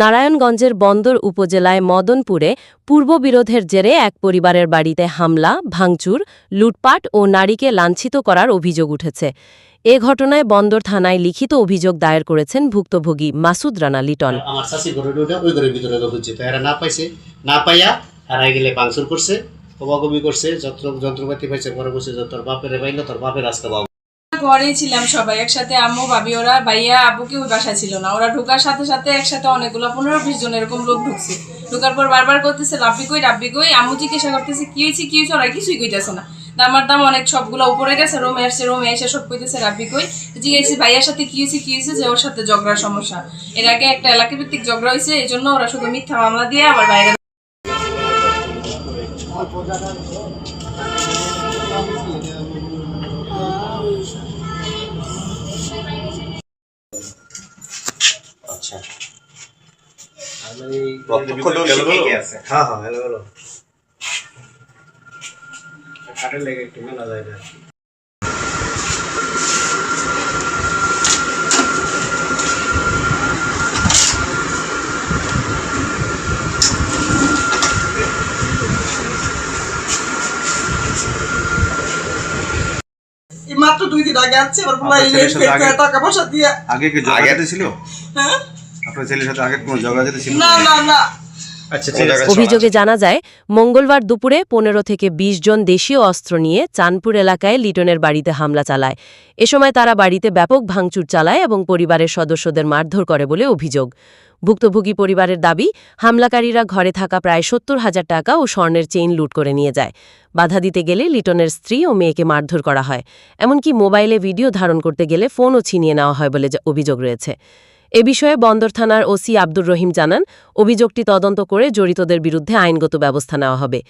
নারায়ণগঞ্জের বন্দর উপজেলায় মদনপুরে পূর্ববিরোধের জেরে এক পরিবারের বাড়িতে হামলা, ভাঙচুর, লুটপাট ও নারীকে লাঞ্ছিত করার অভিযোগ উঠেছে। এ ঘটনায় বন্দর থানায় লিখিত অভিযোগ দায়ের করেছেন ভুক্তভোগী মাসুদ রানা লিটন। আমার শাশি ঘরে ঢুকে ওই ঘরের ভিতরে খুঁজছে, তো এরা না পাইছে, না পাইয়া হারাই গেলে ভাঙচুর করছে, কবাকবি করছে, যন্ত্রপাতি পাইছে, পরে বসে তোর বাপের পাইলো, তোর বাপের রাস্তা পাবো। ঘরেই ছিলাম সবাই একসাথে, আম্মু ভাবি ওরা, ভাইয়া আব্বুকে ওই বাসা ছিল না। ওরা ঢোকার সাথে সাথে একসাথে অনেকগুলো 15-20 জন এরকম লোক ঢুকছে। ঢোকার পর বারবার করতেছে রাব্বি কই। আম্মু জিজ্ঞাসা করতেছে কি হয়েছে, ওরা কিছুই কইতেছে না। আমার দাম অনেক সবগুলো উপরে গেছে, রোমে এসে সব কইতেছে রাব্বি কই। জিজ্ঞাসি ভাইয়ার সাথে কি হয়েছে যে ওর সাথে ঝগড়ার সমস্যা। এর আগে একটা এলাকা ভিত্তিক ঝগড়া হয়েছে, এই জন্য ওরা শুধু মিথ্যা মামলা দিয়ে আবার বাইরে। আচ্ছা, হ্যাঁ হ্যালো কাটের লেগে একটু মেলা যায় না। মাত্র 2 দিন আগে আছে টাকা পয়সা দিয়ে। আগে কি যোগাযোগ ছিল? হ্যাঁ, আপনার ছেলের সাথে আগে কোনো যোগাযোগ ছিল? না। অভিযোগে জানা যায়, মঙ্গলবার দুপুরে 15 থেকে 20 জন দেশীয় অস্ত্র নিয়ে চাঁদপুর এলাকায় লিটনের বাড়িতে হামলা চালায়। এ সময় তারা বাড়িতে ব্যাপক ভাঙচুর চালায় এবং পরিবারের সদস্যদের মারধর করে বলে অভিযোগ। ভুক্তভোগী পরিবারের দাবি, হামলাকারীরা ঘরে থাকা প্রায় 70,000 টাকা ও স্বর্ণের চেইন লুট করে নিয়ে যায়। বাধা দিতে গেলে লিটনের স্ত্রী ও মেয়েকে মারধর করা হয়। এমনকি মোবাইলে ভিডিও ধারণ করতে গেলে ফোনও ছিনিয়ে নেওয়া হয় বলে অভিযোগ রয়েছে। এ বিষয়ে বন্দর থানার ওসি আব্দুর রহিম জানান, অভিযোগটি তদন্ত করে জড়িতদের বিরুদ্ধে আইনগত ব্যবস্থা নেওয়া হবে।